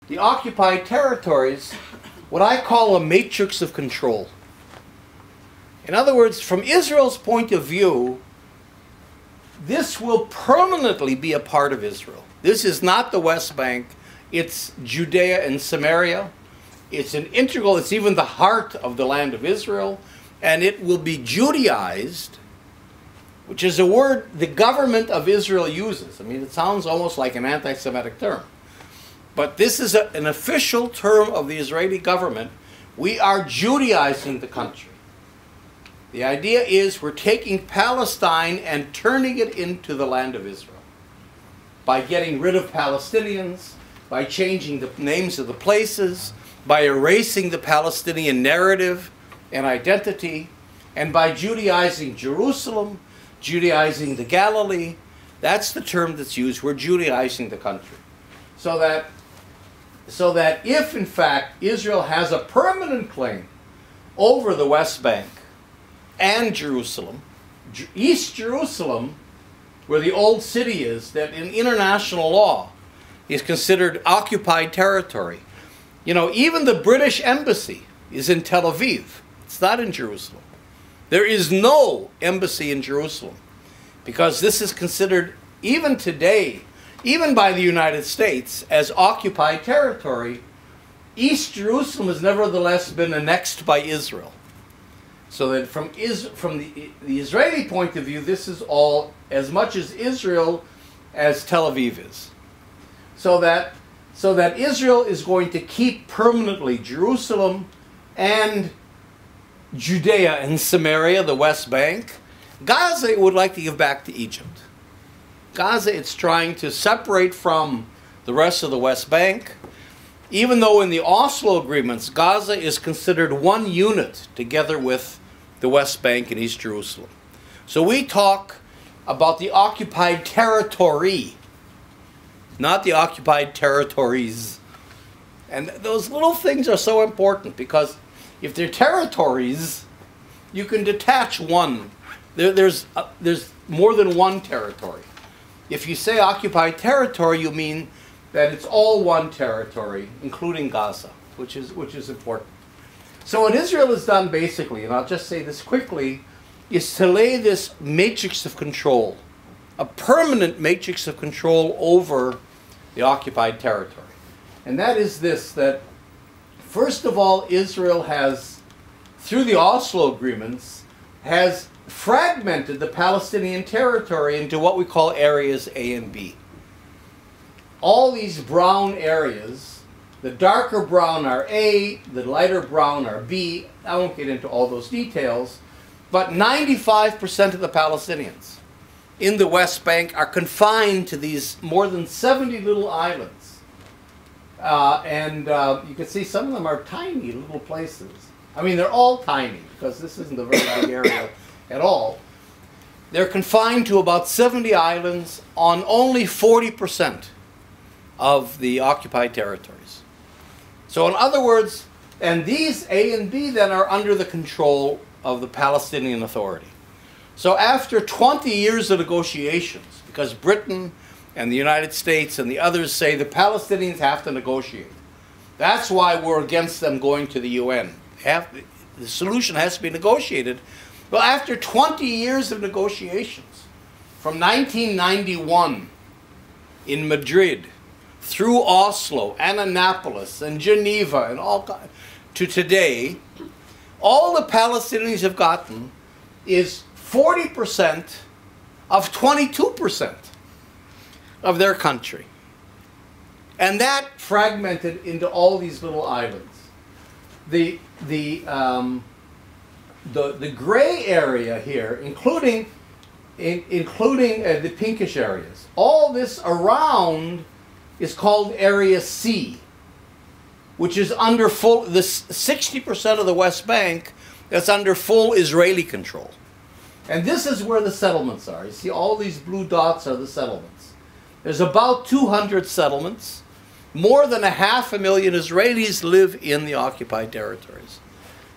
the occupied territories what I call a matrix of control. In other words, from Israel's point of view, this will permanently be a part of Israel. This is not the West Bank. It's Judea and Samaria. It's an integral, it's even the heart of the land of Israel. And it will be Judaized, which is a word the government of Israel uses. I mean, it sounds almost like an anti-Semitic term. But this is an official term of the Israeli government. We are Judaizing the country. The idea is we're taking Palestine and turning it into the land of Israel by getting rid of Palestinians, by changing the names of the places, by erasing the Palestinian narrative and identity, and by Judaizing Jerusalem, Judaizing the Galilee. That's the term that's used. We're Judaizing the country. So that if, in fact, Israel has a permanent claim over the West Bank and Jerusalem, East Jerusalem, where the old city is, that in international law is considered occupied territory. You know, even the British embassy is in Tel Aviv. It's not in Jerusalem. There is no embassy in Jerusalem because this is considered, even today, even by the United States, as occupied territory. East Jerusalem has nevertheless been annexed by Israel. So that from the Israeli point of view, this is all as much as Israel as Tel Aviv is. So that Israel is going to keep permanently Jerusalem and Judea and Samaria, the West Bank. Gaza it would like to give back to Egypt. Gaza it's trying to separate from the rest of the West Bank. Even though in the Oslo agreements, Gaza is considered one unit together with the West Bank and East Jerusalem. So we talk about the occupied territory, not the occupied territories. And those little things are so important because if they're territories, you can detach one. There's more than one territory. If you say occupied territory, you mean that it's all one territory, including Gaza, which is important. So what Israel has done basically, and I'll just say this quickly, is to lay this matrix of control, a permanent matrix of control over the occupied territory. And that is this, that first of all, Israel has, through the Oslo agreements, has fragmented the Palestinian territory into what we call areas A and B. All these brown areas, the darker brown are A, the lighter brown are B. I won't get into all those details, but 95% of the Palestinians in the West Bank are confined to these more than 70 little islands. You can see some of them are tiny little places. I mean, they're all tiny because this isn't a very big area at all. They're confined to about 70 islands on only 40% of the occupied territories. So in other words, and these A and B then are under the control of the Palestinian Authority. So after 20 years of negotiations, because Britain and the United States and the others say the Palestinians have to negotiate. That's why we're against them going to the UN. The solution has to be negotiated. Well, after 20 years of negotiations, from 1991 in Madrid, through Oslo and Annapolis and Geneva and all to today, all the Palestinians have gotten is 40% of 22% of their country. And that fragmented into all these little islands. The gray area here, including the pinkish areas, all this around is called Area C, which is under full, this 60% of the West Bank that's under full Israeli control. And this is where the settlements are. You see all these blue dots are the settlements. There's about 200 settlements. More than 500,000 Israelis live in the occupied territories.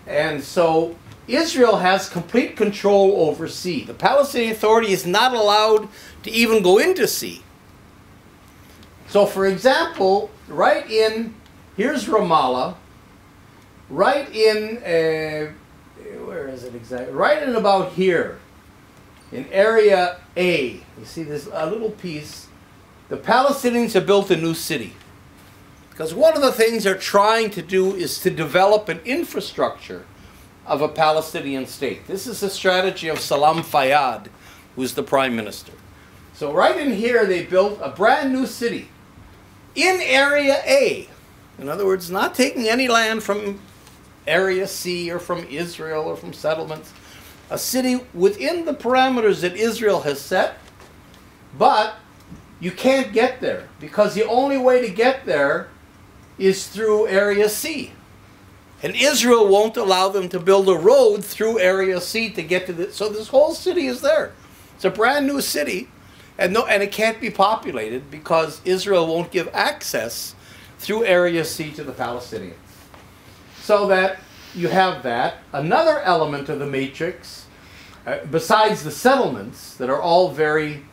And so Israel has complete control over C. The Palestinian Authority is not allowed to even go into C. So for example, right in, here's Ramallah, right in, where is it exactly? Right in about here, in area A, you see this a little piece, the Palestinians have built a new city. Because one of the things they're trying to do is to develop an infrastructure of a Palestinian state. This is the strategy of Salam Fayyad, who's the prime minister. So right in here they built a brand new city in area A. In other words, not taking any land from area C or from Israel or from settlements. A city within the parameters that Israel has set, but you can't get there because the only way to get there is through area C. And Israel won't allow them to build a road through area C to get to the, so this whole city is there. It's a brand new city, and it can't be populated because Israel won't give access through area C to the Palestinians. So that you have that. Another element of the matrix, besides the settlements that are all very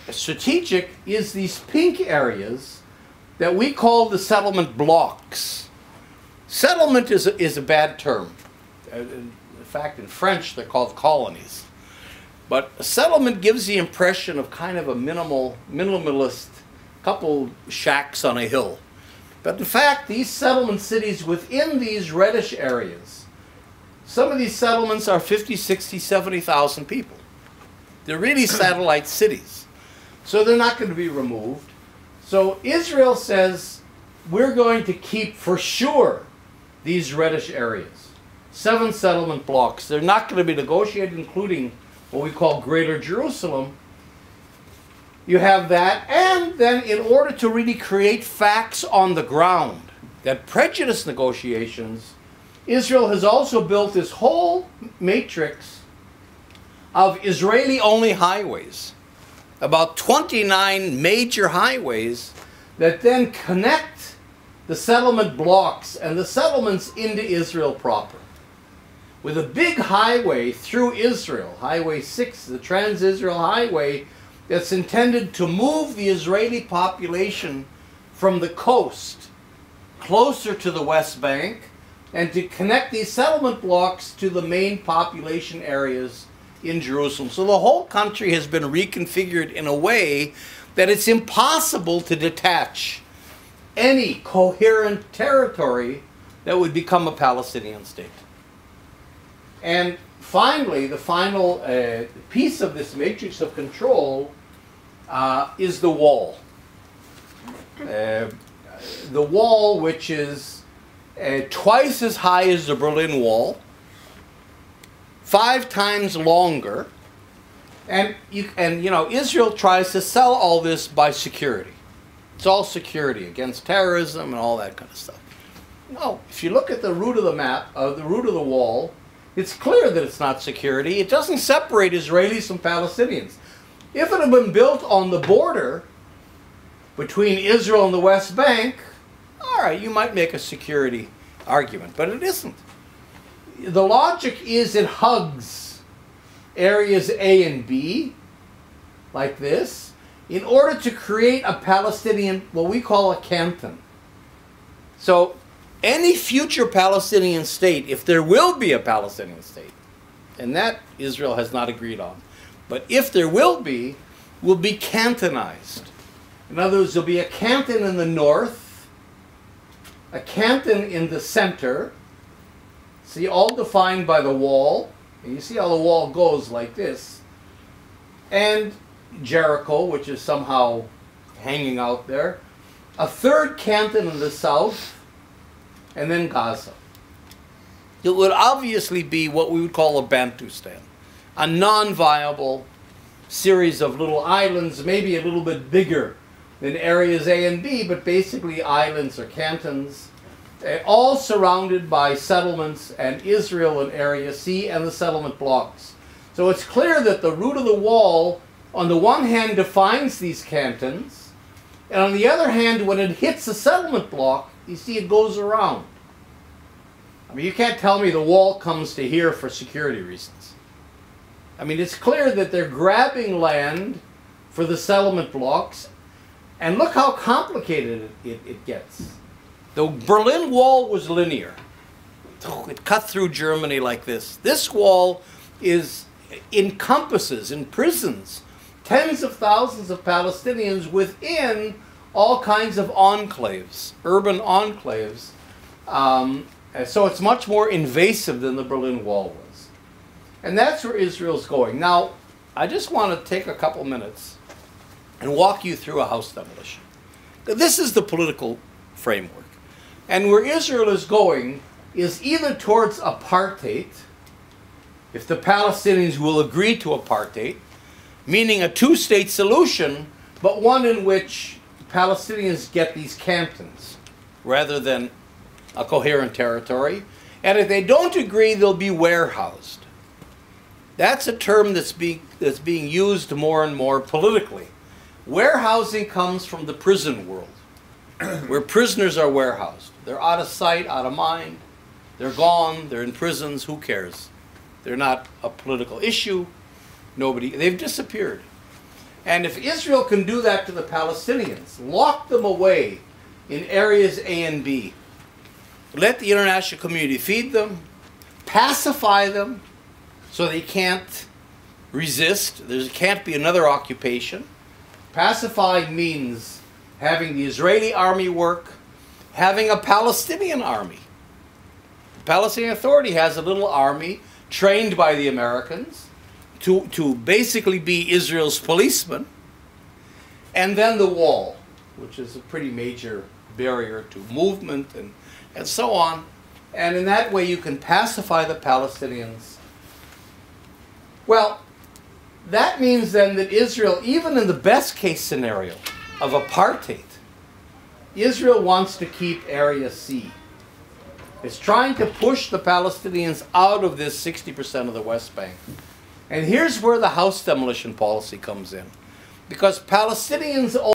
strategic, is these pink areas that we call the settlement blocks. Settlement is a bad term. In fact, in French, they're called colonies. But a settlement gives the impression of kind of a minimalist, couple shacks on a hill. But in fact, these settlement cities within these reddish areas, some of these settlements are 50, 60, 70,000 people. They're really satellite cities. So they're not going to be removed. So Israel says, we're going to keep for sure these reddish areas. 7 settlement blocks. They're not going to be negotiated, including what we call Greater Jerusalem. You have that. And then in order to really create facts on the ground that prejudice negotiations, Israel has also built this whole matrix of Israeli-only highways. About 29 major highways that then connect the settlement blocks and the settlements into Israel proper. With a big highway through Israel, Highway 6, the Trans-Israel Highway, that's intended to move the Israeli population from the coast closer to the West Bank and to connect these settlement blocks to the main population areas in Jerusalem. So the whole country has been reconfigured in a way that it's impossible to detach any coherent territory that would become a Palestinian state. And finally, the final piece of this matrix of control is the wall. The wall, which is twice as high as the Berlin Wall, 5 times longer, and you know, Israel tries to sell all this by security. It's all security against terrorism and all that kind of stuff. No, if you look at the route of the map, the route of the wall, it's clear that it's not security. It doesn't separate Israelis from Palestinians. If it had been built on the border between Israel and the West Bank, all right, you might make a security argument, but it isn't. The logic is it hugs areas A and B, like this, in order to create a Palestinian, what we call a canton. So any future Palestinian state, if there will be a Palestinian state, and that Israel has not agreed on, but if there will be cantonized. In other words, there'll be a canton in the north, a canton in the center, see, all defined by the wall, and you see how the wall goes like this, and Jericho, which is somehow hanging out there, a third canton in the south, and then Gaza. It would obviously be what we would call a Bantustan, a non-viable series of little islands, maybe a little bit bigger than areas A and B, but basically islands or cantons, all surrounded by settlements and Israel in area C and the settlement blocks. So it's clear that the route of the wall, on the one hand, defines these cantons, and on the other hand, when it hits the settlement block, you see it goes around. I mean, you can't tell me the wall comes to here for security reasons. I mean, it's clear that they're grabbing land for the settlement blocks, And look how complicated it gets. The Berlin Wall was linear. It cut through Germany like this. This wall encompasses, imprisons tens of thousands of Palestinians within all kinds of enclaves, urban enclaves. So it's much more invasive than the Berlin Wall was. And that's where Israel's going. Now, I just want to take a couple minutes and walk you through a house demolition. This is the political framework. And where Israel is going is either towards apartheid, if the Palestinians will agree to apartheid, meaning a two-state solution, but one in which Palestinians get these cantons rather than a coherent territory. And if they don't agree, they'll be warehoused. That's a term that's being used more and more politically. Warehousing comes from the prison world, where prisoners are warehoused. They're out of sight, out of mind. They're gone. They're in prisons. Who cares? They're not a political issue. They've disappeared. And if Israel can do that to the Palestinians, lock them away in areas A and B, let the international community feed them, pacify them so they can't resist, there can't be another occupation. Pacify means having the Israeli army work, having a Palestinian army. The Palestinian Authority has a little army trained by the Americans to basically be Israel's policeman. And then the wall, which is a pretty major barrier to movement and so on. And in that way you can pacify the Palestinians. Well, that means then that Israel, even in the best case scenario of apartheid, Israel wants to keep Area C. It's trying to push the Palestinians out of this 60% of the West Bank. And here's where the house demolition policy comes in. Because Palestinians